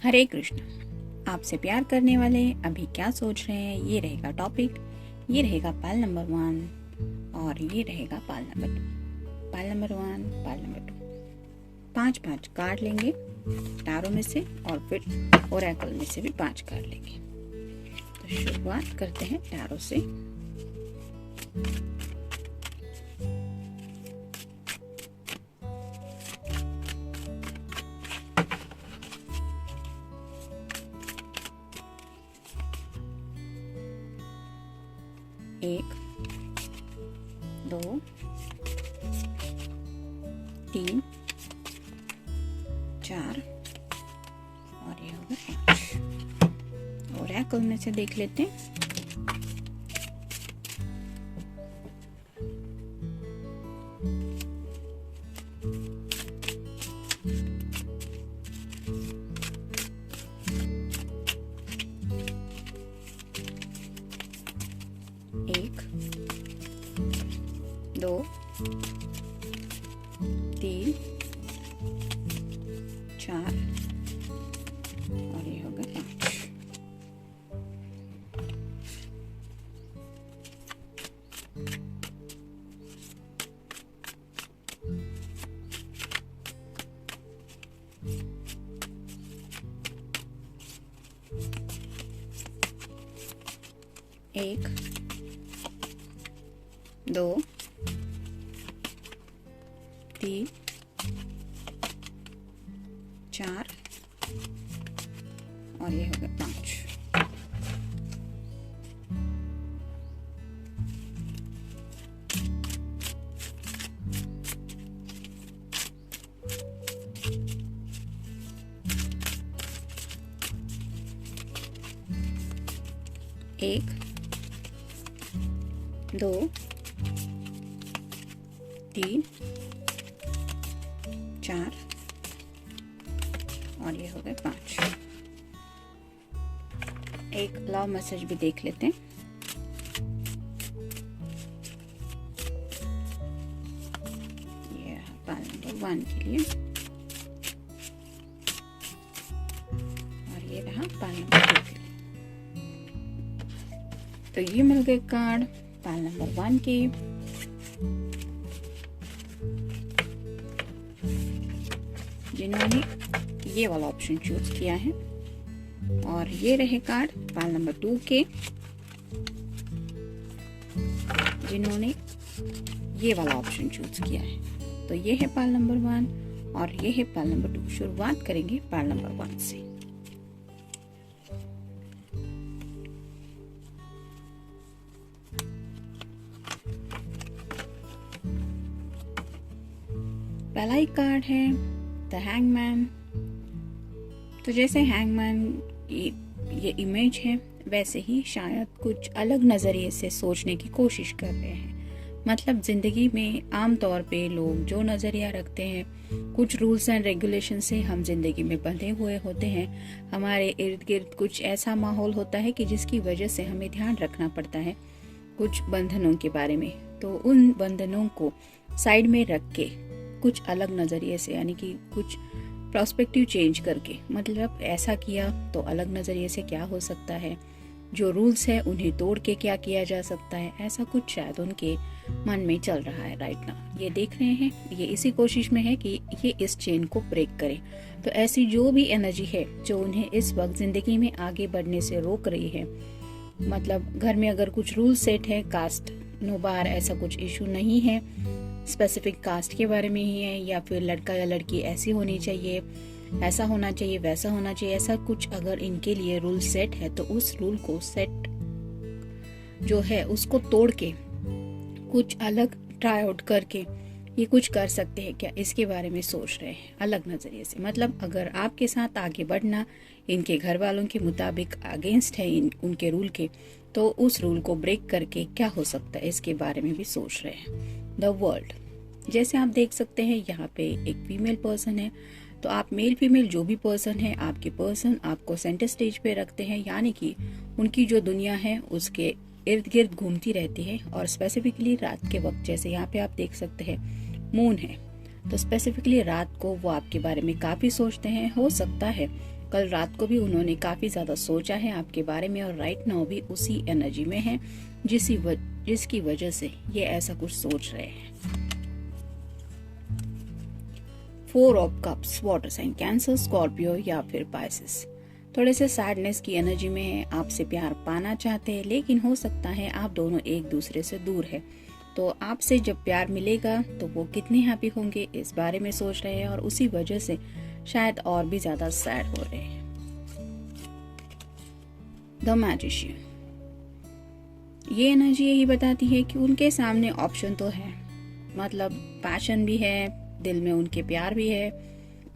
हरे कृष्ण। आपसे प्यार करने वाले अभी क्या सोच रहे हैं, ये रहेगा टॉपिक। ये रहेगा पाल नंबर 1 और ये रहेगा पाल नंबर 2। पाल नंबर 1, पाल नंबर 2। 5-5 कार्ड लेंगे टारो में से और फिर ओरेकल में से भी 5 कार्ड लेंगे। तो शुरुआत करते हैं टारो से। एक, 2, 3, 4 और ये होगा 5। ओरेकल में से देख लेते हैं। एक, 2, 3, 4 और ये होगा 5। एक, 2, 3, 4 और ये होगा 5। एक, 2, 3, 4 और ये हो गए 5। एक लव मैसेज भी देख लेते हैं। ये पाल नंबर 1 के लिए और ये रहा पाल नंबर 2 के लिए। तो ये मिल गए कार्ड पाल नंबर 1 के। जिन्होंने ये वाला ऑप्शन चूज किया है, और ये रहे कार्ड पाल नंबर 2 के जिन्होंने ये वाला ऑप्शन चूज किया है। तो ये है पाल नंबर 1 और ये है पाल नंबर 2। शुरुआत करेंगे पाल नंबर 1 से। पहला ही कार्ड है द हैंगमैन। तो जैसे हैंगमैन ये इमेज है, वैसे ही शायद कुछ अलग नज़रिए से सोचने की कोशिश कर रहे हैं। मतलब ज़िंदगी में आम तौर पे लोग जो नज़रिया रखते हैं, कुछ रूल्स एंड रेगुलेशन से हम जिंदगी में बंधे हुए होते हैं। हमारे इर्द गिर्द कुछ ऐसा माहौल होता है कि जिसकी वजह से हमें ध्यान रखना पड़ता है कुछ बंधनों के बारे में। तो उन बंधनों को साइड में रख के कुछ अलग नज़रिए से, यानी कि कुछ प्रोस्पेक्टिव चेंज करके, मतलब ऐसा किया तो अलग नज़रिए से क्या हो सकता है, जो रूल्स है उन्हें तोड़ के क्या किया जा सकता है, ऐसा कुछ शायद उनके मन में चल रहा है राइट नाउ। ये देख रहे हैं, ये इसी कोशिश में है कि ये इस चेन को ब्रेक करे। तो ऐसी जो भी एनर्जी है जो उन्हें इस वक्त ज़िंदगी में आगे बढ़ने से रोक रही है, मतलब घर में अगर कुछ रूल सेट है, कास्ट नो बार ऐसा कुछ इशू नहीं है, स्पेसिफिक कास्ट के बारे में ही है, या फिर लड़का या लड़की ऐसी होनी चाहिए, ऐसा होना चाहिए, वैसा होना चाहिए, ऐसा कुछ अगर इनके लिए रूल सेट है तो उस रूल को सेट जो है उसको तोड़ के कुछ अलग ट्राई आउट करके ये कुछ कर सकते हैं क्या, इसके बारे में सोच रहे हैं अलग नज़रिए से। मतलब अगर आपके साथ आगे बढ़ना इनके घर वालों के मुताबिक अगेंस्ट है उनके रूल के, तो उस रूल को ब्रेक करके क्या हो सकता है इसके बारे में भी सोच रहे हैं। द वर्ल्ड, जैसे आप देख सकते हैं यहाँ पे एक फीमेल पर्सन है, तो आप मेल फीमेल जो भी पर्सन है, आपके पर्सन आपको सेंटर स्टेज पे रखते हैं, यानी कि उनकी जो दुनिया है उसके इर्द गिर्द घूमती रहती है। और स्पेसिफिकली रात के वक्त, जैसे यहाँ पे आप देख सकते हैं मून है, तो स्पेसिफिकली रात को वो आपके बारे में काफ़ी सोचते हैं। हो सकता है कल रात को भी उन्होंने काफी ज्यादा सोचा है आपके बारे में और राइट नाउ भी उसी एनर्जी में है जिसकी वजह से ये ऐसा कुछ सोच रहे हैं। 4 of cups, water sign, Cancer, Scorpio या फिर पाइसेस। थोड़े से सैडनेस की एनर्जी में है, आपसे प्यार पाना चाहते हैं लेकिन हो सकता है आप दोनों एक दूसरे से दूर है। तो आपसे जब प्यार मिलेगा तो वो कितने हैप्पी होंगे इस बारे में सोच रहे हैं और उसी वजह से शायद और भी ज्यादा सैड हो रहे हैं। द मैजिशियन, ये एनर्जी यही बताती है कि उनके सामने ऑप्शन तो है, मतलब पैशन भी है, दिल में उनके प्यार भी है,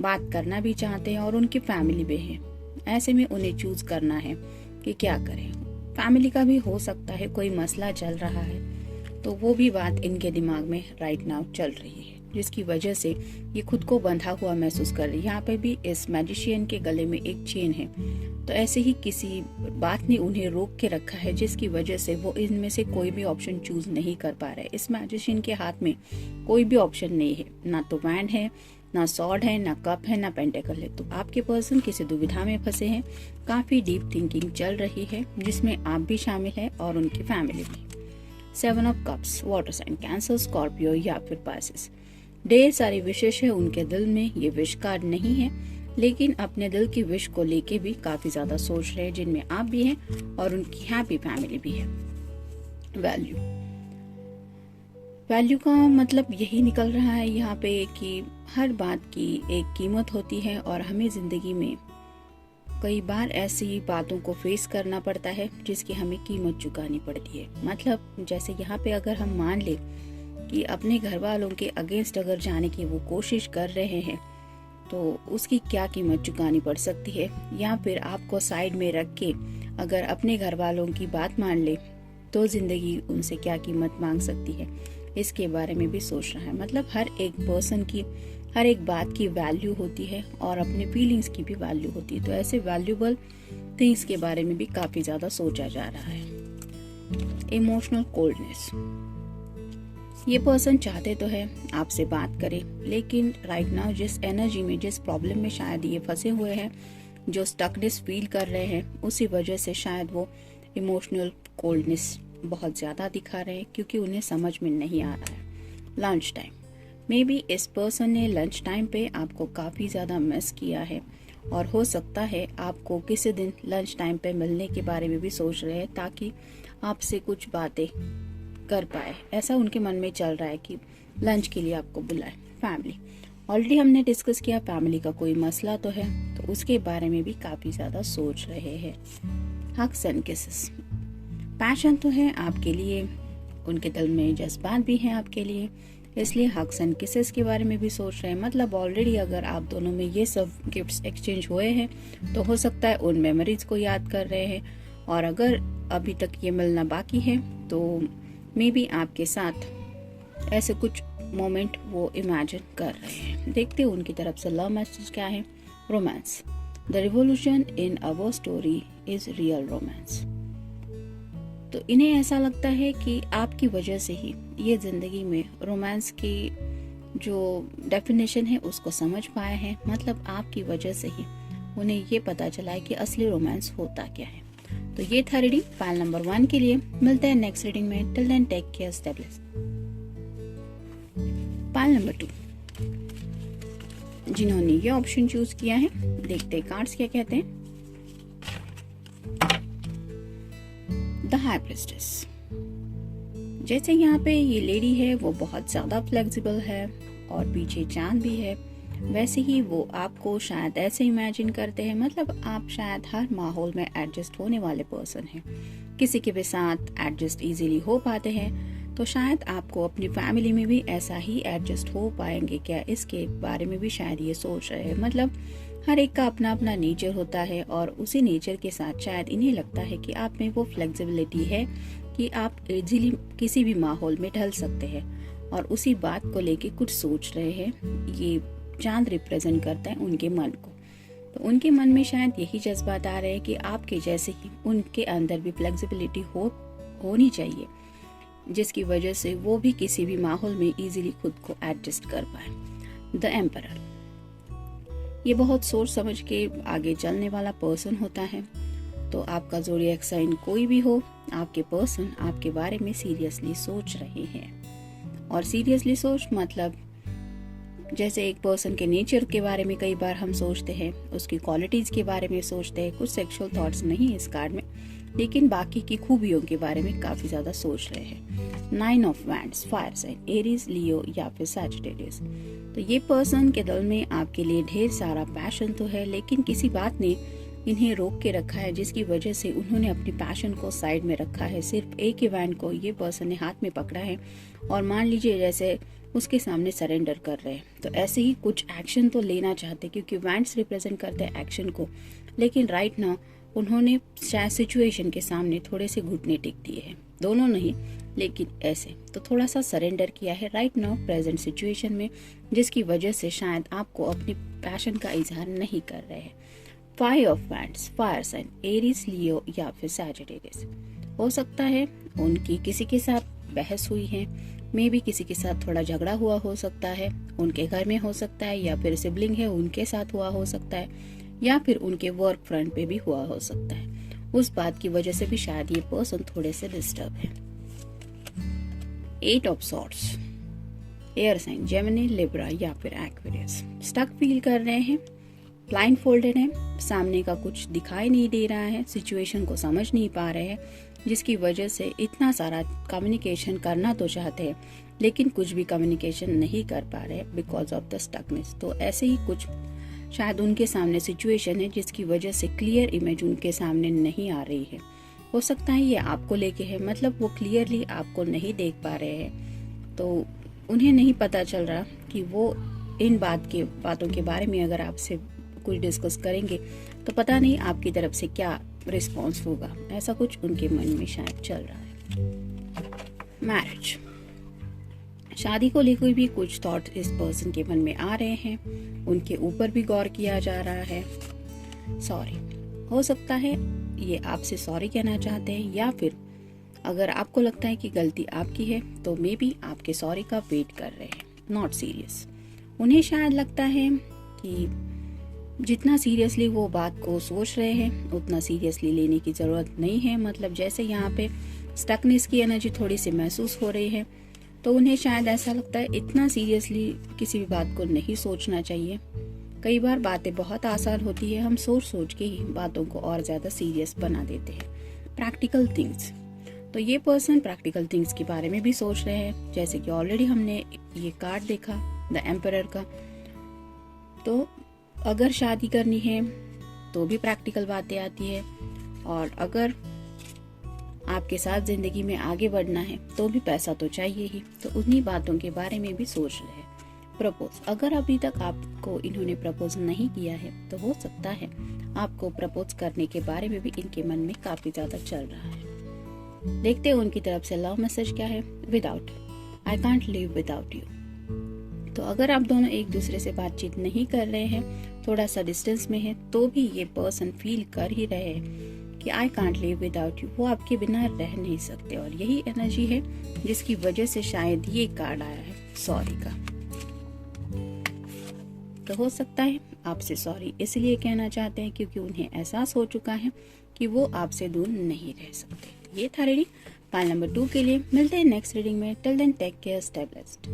बात करना भी चाहते हैं और उनकी फैमिली भी है। ऐसे में उन्हें चूज करना है कि क्या करें। फैमिली का भी हो सकता है कोई मसला चल रहा है, तो वो भी बात इनके दिमाग में राइट नाउ चल रही है जिसकी वजह से ये खुद को बंधा हुआ महसूस कर रही है। यहाँ पे भी इस मैजिशियन के गले में एक चेन है, तो ऐसे ही किसी बात ने उन्हें रोक के रखा है जिसकी वजह से वो इनमें से कोई भी ऑप्शन चूज नहीं कर पा रहे। इस मैजिशियन के हाथ में कोई भी ऑप्शन नहीं है, ना तो वैंड है, ना सॉर्ड है, ना कप है, ना पेंटेकल है। तो आपके पर्सन किसी दुविधा में फंसे हैं, काफी डीप थिंकिंग चल रही है जिसमें आप भी शामिल है और उनकी फैमिली भी। 7 of cups, water sign, Cancer, Scorpio या फिर पाइसेस। ढेर सारी विशेष है उनके दिल में, ये विश कार्ड नहीं है लेकिन अपने दिल की विश को लेके भी काफी ज्यादा सोच रहे हैं जिनमें आप भी हैं और उनकी हैप्पी फैमिली भी है। वैल्यू का मतलब यही निकल रहा है यहाँ पे कि हर बात की एक कीमत होती है और हमें जिंदगी में कई बार ऐसी बातों को फेस करना पड़ता है जिसकी हमें कीमत चुकानी पड़ती है। मतलब जैसे यहाँ पे अगर हम मान ले कि अपने घर वालों के अगेंस्ट अगर जाने की वो कोशिश कर रहे हैं तो उसकी क्या कीमत चुकानी पड़ सकती है, या फिर आपको साइड में रख के अगर अपने घर वालों की बात मान ले तो जिंदगी उनसे क्या कीमत मांग सकती है, इसके बारे में भी सोच रहा है। मतलब हर एक पर्सन की हर एक बात की वैल्यू होती है और अपने फीलिंग्स की भी वैल्यू होती है, तो ऐसे वैल्यूबल थिंग्स के बारे में भी काफी ज्यादा सोचा जा रहा है। इमोशनल कोल्डनेस, ये पर्सन चाहते तो है आपसे बात करे लेकिन राइट नाउ जिस एनर्जी में, जिस प्रॉब्लम में शायद ये फंसे हुए हैं, जो स्टकनेस फील कर रहे हैं, उसी वजह से शायद वो इमोशनल कोल्डनेस बहुत ज्यादा दिखा रहे हैं क्योंकि उन्हें समझ में नहीं आ रहा है। लंच टाइम, मे बी इस पर्सन ने लंच टाइम पे आपको काफी ज्यादा मिस किया है और हो सकता है आपको किसी दिन लंच टाइम पे मिलने के बारे में भी सोच रहे हैं ताकि आपसे कुछ बातें कर पाए। ऐसा उनके मन में चल रहा है कि लंच के लिए आपको बुलाए। फैमिली, ऑलरेडी हमने डिस्कस किया फैमिली का कोई मसला तो है, तो उसके बारे में भी काफी ज्यादा सोच रहे हैं। हग्स एंड किसेस, पैशन तो है आपके लिए, उनके दिल में जज्बात भी हैं आपके लिए, इसलिए हग्स एंड किसेस के बारे में भी सोच रहे हैं। मतलब ऑलरेडी अगर आप दोनों में ये सब गिफ्ट्स एक्सचेंज हुए हैं तो हो सकता है उन मेमोरीज को याद कर रहे हैं, और अगर अभी तक ये मिलना बाकी है तो मे बी आपके साथ ऐसे कुछ मोमेंट वो इमेजिन कर रहे हैं। देखते हैं उनकी तरफ से लव मैसेज क्या है। Romance, the revolution in our story is real romance. तो इन्हें ऐसा लगता है कि आपकी वजह से ही ये जिंदगी में रोमांस की जो डेफिनेशन है उसको समझ पाए हैं। मतलब आपकी वजह से ही उन्हें ये पता चला है कि असली रोमांस होता क्या है। तो ये था रीडिंग पाइल नंबर 1 के लिए। मिलते हैं नेक्स्ट रीडिंग में। Till then take care, stay blessed. Pile number 2, जिन्होंने ये ऑप्शन चूज किया है, देखते हैं कार्ड्स क्या कहते हैं। द हाई प्रिस्टेस, जैसे यहाँ पे ये लेडी है वो बहुत ज्यादा फ्लेक्सिबल है और पीछे चांद भी है, वैसे ही वो आपको शायद ऐसे इमेजिन करते हैं। मतलब आप शायद हर माहौल में एडजस्ट होने वाले पर्सन हैं, किसी के भी साथ एडजस्ट इजीली हो पाते हैं। तो शायद आपको अपनी फैमिली में भी ऐसा ही एडजस्ट हो पाएंगे क्या, इसके बारे में भी शायद ये सोच रहे हैं। मतलब हर एक का अपना अपना नेचर होता है और उसी नेचर के साथ शायद इन्हें लगता है कि आप में वो फ्लेक्सिबिलिटी है कि आप इजीली किसी भी माहौल में ढल सकते हैं, और उसी बात को लेके कुछ सोच रहे हैं। ये चांद रिप्रेजेंट करता है उनके मन को, तो उनके मन में शायद यही जज्बात आ रहे हैं कि आपके जैसे ही उनके अंदर भी फ्लेक्सिबिलिटी होनी चाहिए, जिसकी वजह से वो भी किसी भी माहौल में इजीली खुद को एडजस्ट कर पाए। द एम्परर, ये बहुत सोच समझ के आगे चलने वाला पर्सन होता है। तो आपका ज़ोडिएक साइन कोई भी हो, आपके पर्सन आपके बारे में सीरियसली सोच रहे हैं। और सीरियसली सोच मतलब जैसे एक पर्सन के नेचर के बारे में कई बार हम सोचते हैं, उसकी क्वालिटीज़ के बारे में सोचते हैं, कुछ सेक्सुअल थॉट्स नहीं इस कार्ड में, लेकिन बाकी की खूबियों के बारे में काफ़ी ज़्यादा सोच रहे हैं। 9 of wands, fire sign, Aries, Leo या फिर सैजिटेरियस। तो ये पर्सन के दिल में आपके लिए ढेर सारा पैशन तो है, लेकिन किसी बात ने इन्हें रोक के रखा है, जिसकी वजह से उन्होंने अपनी पैशन को साइड में रखा है। सिर्फ एक ही वैंड को ये पर्सन ने हाथ में पकड़ा है और मान लीजिए जैसे उसके सामने सरेंडर कर रहे हैं। तो ऐसे ही कुछ एक्शन तो लेना चाहते, क्योंकि वैंड्स रिप्रेजेंट करते हैं एक्शन को, लेकिन राइट नाउ उन्होंने शायद सिचुएशन के सामने थोड़े से घुटने टेक दिए हैं, दोनों नहीं लेकिन ऐसे, तो थोड़ा सा सरेंडर किया है राइट नाउ प्रेजेंट सिचुएशन में, जिसकी वजह से शायद आपको अपनी पैशन का इजहार नहीं कर रहे हैं। 5 of wands, fire sign, Aries, Leo या फिर सैजिटेरियस। हो सकता है उनकी किसी के साथ बहस हुई है, मे भी किसी के साथ थोड़ा झगड़ा हुआ हो सकता है, उनके घर में हो सकता है, या फिर सिबलिंग है उनके साथ हुआ हो सकता है, या फिर उनके वर्क फ्रंट पे भी हुआ हो सकता है। उस बात की वजह से भी शायद ये पर्सन थोड़े से डिस्टर्ब है। 8 of swords, air sign, Gemini, Libra या फिर एक्वेरियस। स्टक फील कर रहे हैं, ब्लाइंड फोल्डेड है, सामने का कुछ दिखाई नहीं दे रहा है, सिचुएशन को समझ नहीं पा रहे हैं, जिसकी वजह से इतना सारा कम्युनिकेशन करना तो चाहते हैं लेकिन कुछ भी कम्युनिकेशन नहीं कर पा रहे बिकॉज ऑफ द स्टकनेस। तो ऐसे ही कुछ शायद उनके सामने सिचुएशन है जिसकी वजह से क्लियर इमेज उनके सामने नहीं आ रही है। हो सकता है ये आपको लेके है, मतलब वो क्लियरली आपको नहीं देख पा रहे हैं, तो उन्हें नहीं पता चल रहा कि वो इन बातों के बारे में अगर आपसे कुछ डिस्कस करेंगे तो पता नहीं आपकी तरफ से क्या रिस्पॉन्स होगा, ऐसा कुछ उनके मन में शायद चल रहा है। मैरिज, शादी को लेकर भी कुछ थॉट इस पर्सन के मन में आ रहे हैं, उनके ऊपर भी गौर किया जा रहा है। सॉरी, हो सकता है ये आपसे सॉरी कहना चाहते हैं, या फिर अगर आपको लगता है कि गलती आपकी है तो मे बी आपके सॉरी का वेट कर रहे हैं, नॉट सीरियस। उन्हें शायद लगता है कि जितना सीरियसली वो बात को सोच रहे हैं उतना सीरियसली लेने की ज़रूरत नहीं है, मतलब जैसे यहाँ पे स्टकनेस की एनर्जी थोड़ी सी महसूस हो रही है, तो उन्हें शायद ऐसा लगता है इतना सीरियसली किसी भी बात को नहीं सोचना चाहिए। कई बार बातें बहुत आसान होती है, हम सोच सोच के ही बातों को और ज़्यादा सीरियस बना देते हैं। प्रैक्टिकल थिंग्स, तो ये पर्सन प्रैक्टिकल थिंग्स के बारे में भी सोच रहे हैं, जैसे कि ऑलरेडी हमने ये कार्ड देखा द एम्परर का। तो अगर शादी करनी है तो भी प्रैक्टिकल बातें आती है, और अगर आपके साथ जिंदगी में आगे बढ़ना है तो भी पैसा तो चाहिए ही, तो उन्हीं बातों के बारे में भी सोच रहे हैं। प्रपोज, अगर अभी तक आपको इन्होंने प्रपोज नहीं किया है तो हो सकता है आपको प्रपोज करने के बारे में भी इनके मन में काफी ज्यादा चल रहा है। देखते हैं उनकी तरफ से लव मैसेज क्या है। Without, I can't live without you. तो अगर आप दोनों एक दूसरे से बातचीत नहीं कर रहे हैं, थोड़ा सा डिस्टेंस में है, तो भी ये पर्सन फील कर ही रहे हैं कि I can't live without you, वो आपके बिना रह नहीं सकते। और यही एनर्जी है जिसकी वजह से शायद ये कार्ड आया है सॉरी का। तो हो सकता है आपसे सॉरी इसलिए कहना चाहते हैं क्योंकि उन्हें एहसास हो चुका है कि वो आपसे दूर नहीं रह सकते। ये था रीडिंग पाइल नंबर 2 के लिए। मिलते हैं नेक्स्ट रीडिंग में। Till then take care, stay blessed.